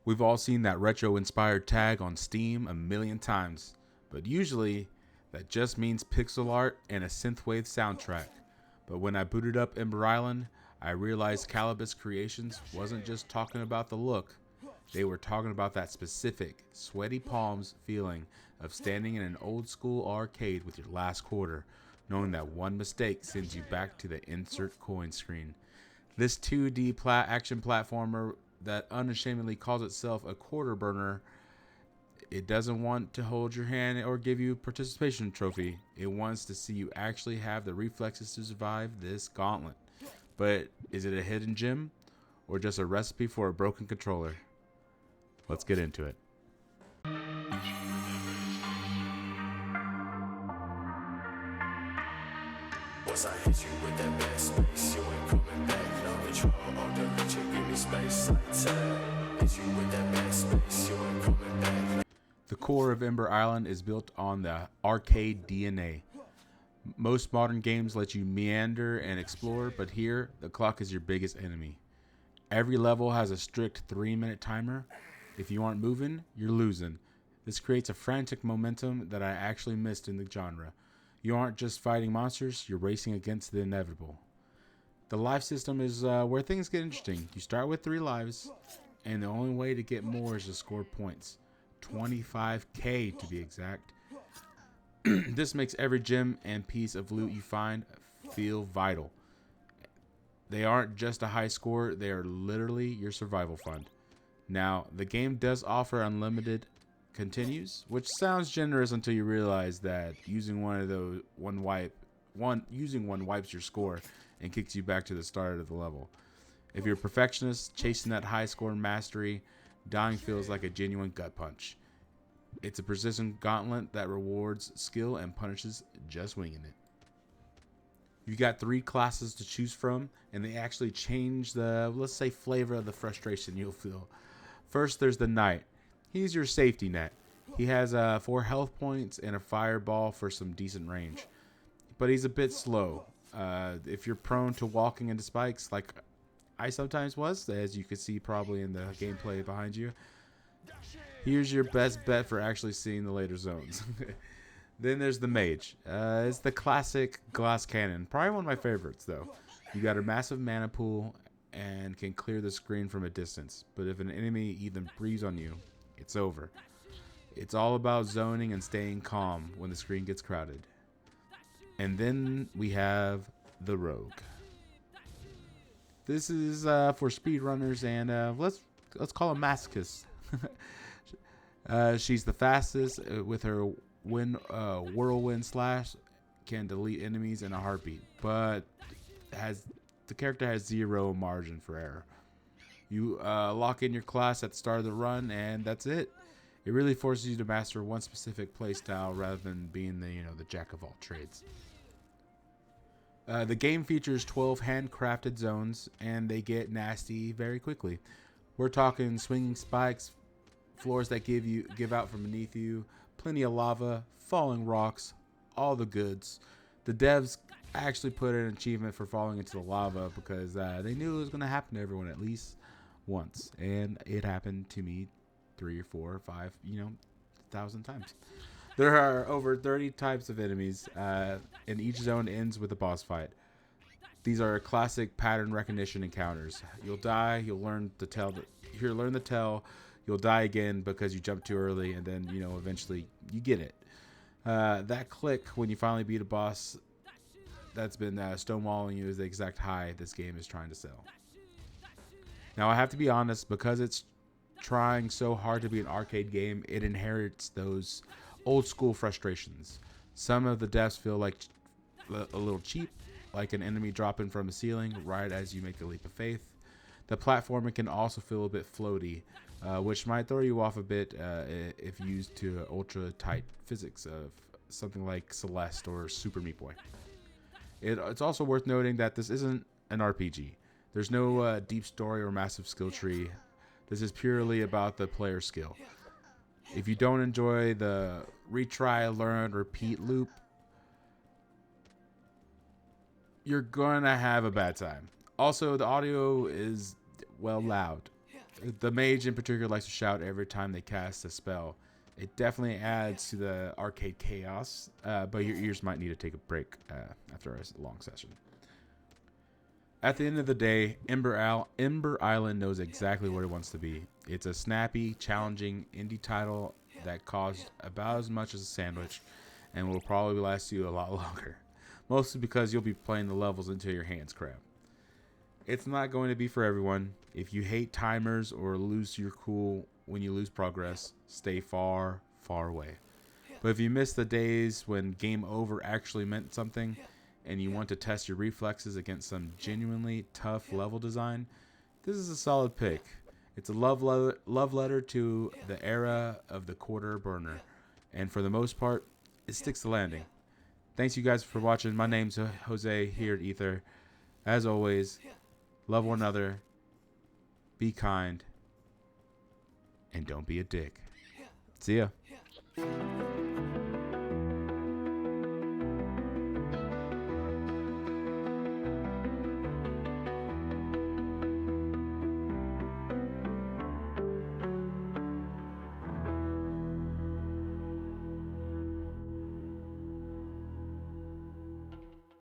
We've all seen that retro-inspired tag on Steam a million times, but usually that just means pixel art and a synthwave soundtrack. But when I booted up Ember Island, I realized Calibus Creations wasn't just talking about the look. They were talking about that specific, sweaty palms feeling of standing in an old school arcade with your last quarter, knowing that one mistake sends you back to the insert coin screen. This 2D action platformer that unashamedly calls itself a quarter burner, it doesn't want to hold your hand or give you a participation trophy. It wants to see you actually have the reflexes to survive this gauntlet. But is it a hidden gem or just a recipe for a broken controller? Let's get into it. Once I hit you with that bad space, you ain't coming back. No control, oh, don't let you give me space like that. Hit you with that bad space, you ain't coming back. The core of Ember Island is built on the arcade DNA. Most modern games let you meander and explore, but here, the clock is your biggest enemy. Every level has a strict 3-minute timer. If you aren't moving, you're losing. This creates a frantic momentum that I actually missed in the genre. You aren't just fighting monsters, you're racing against the inevitable. The life system is where things get interesting. You start with 3 lives, and the only way to get more is to score points. 25k to be exact. This makes every gem and piece of loot you find feel vital. They aren't just a high score, they are literally your survival fund. Now, the game does offer unlimited continues, which sounds generous until you realize that using one wipes your score and kicks you back to the start of the level. If you're a perfectionist chasing that high score mastery, dying feels like a genuine gut punch. It's a persistent gauntlet that rewards skill and punishes just winging it. You got 3 classes to choose from, and they actually change the, let's say, flavor of the frustration you'll feel. First, there's the Knight. He's your safety net. He has 4 health points and a fireball for some decent range. But he's a bit slow. If you're prone to walking into spikes, like I sometimes was, as you can see probably in the gameplay behind you, here's your best bet for actually seeing the later zones. Then there's the Mage. It's the classic glass cannon. Probably one of my favorites, though. You got a massive mana pool and can clear the screen from a distance. But if an enemy even breathes on you, it's over. It's all about zoning and staying calm when the screen gets crowded. And then we have the Rogue. This is for speedrunners and let's call them masochists. She's the fastest with her whirlwind slash, can delete enemies in a heartbeat, but the character has 0 margin for error. You lock in your class at the start of the run, and that's it. It really forces you to master one specific playstyle rather than being the jack of all trades. The game features 12 handcrafted zones, and they get nasty very quickly. We're talking swinging spikes, floors that give out from beneath you, plenty of lava, falling rocks, all the goods. The devs actually put an achievement for falling into the lava because they knew it was going to happen to everyone at least once, and it happened to me 3 or 4 or 5, 1,000 times. There are over 30 types of enemies, and each zone ends with a boss fight. These are classic pattern recognition encounters. You'll die, you'll learn the tell, you'll die again because you jumped too early, and then eventually you get it. That click when you finally beat a boss that's been stonewalling you is the exact high this game is trying to sell. Now I have to be honest, because it's trying so hard to be an arcade game, it inherits those old school frustrations. Some of the deaths feel like a little cheap, like an enemy dropping from a ceiling right as you make a leap of faith. The platforming can also feel a bit floaty, which might throw you off a bit if used to ultra tight physics of something like Celeste or Super Meat Boy. It's also worth noting that this isn't an RPG. There's no deep story or massive skill tree. This is purely about the player skill. If you don't enjoy the retry, learn, repeat loop, you're gonna have a bad time. Also, the audio is, well, loud. The mage in particular likes to shout every time they cast a spell. It definitely adds to the arcade chaos, but your ears might need to take a break after a long session. At the end of the day, Ember Island knows exactly what it wants to be. It's a snappy, challenging indie title that costs about as much as a sandwich and will probably last you a lot longer. Mostly because you'll be playing the levels until your hands cramp. It's not going to be for everyone. If you hate timers or lose your cool when you lose progress, stay far, far away. But if you miss the days when game over actually meant something, and you want to test your reflexes against some genuinely tough level design, this is a solid pick. It's a love letter to the era of the quarter burner, and for the most part, it sticks the landing. Thanks you guys for watching. My name's Jose here at Ether. As always, love one another, be kind, and don't be a dick. See ya.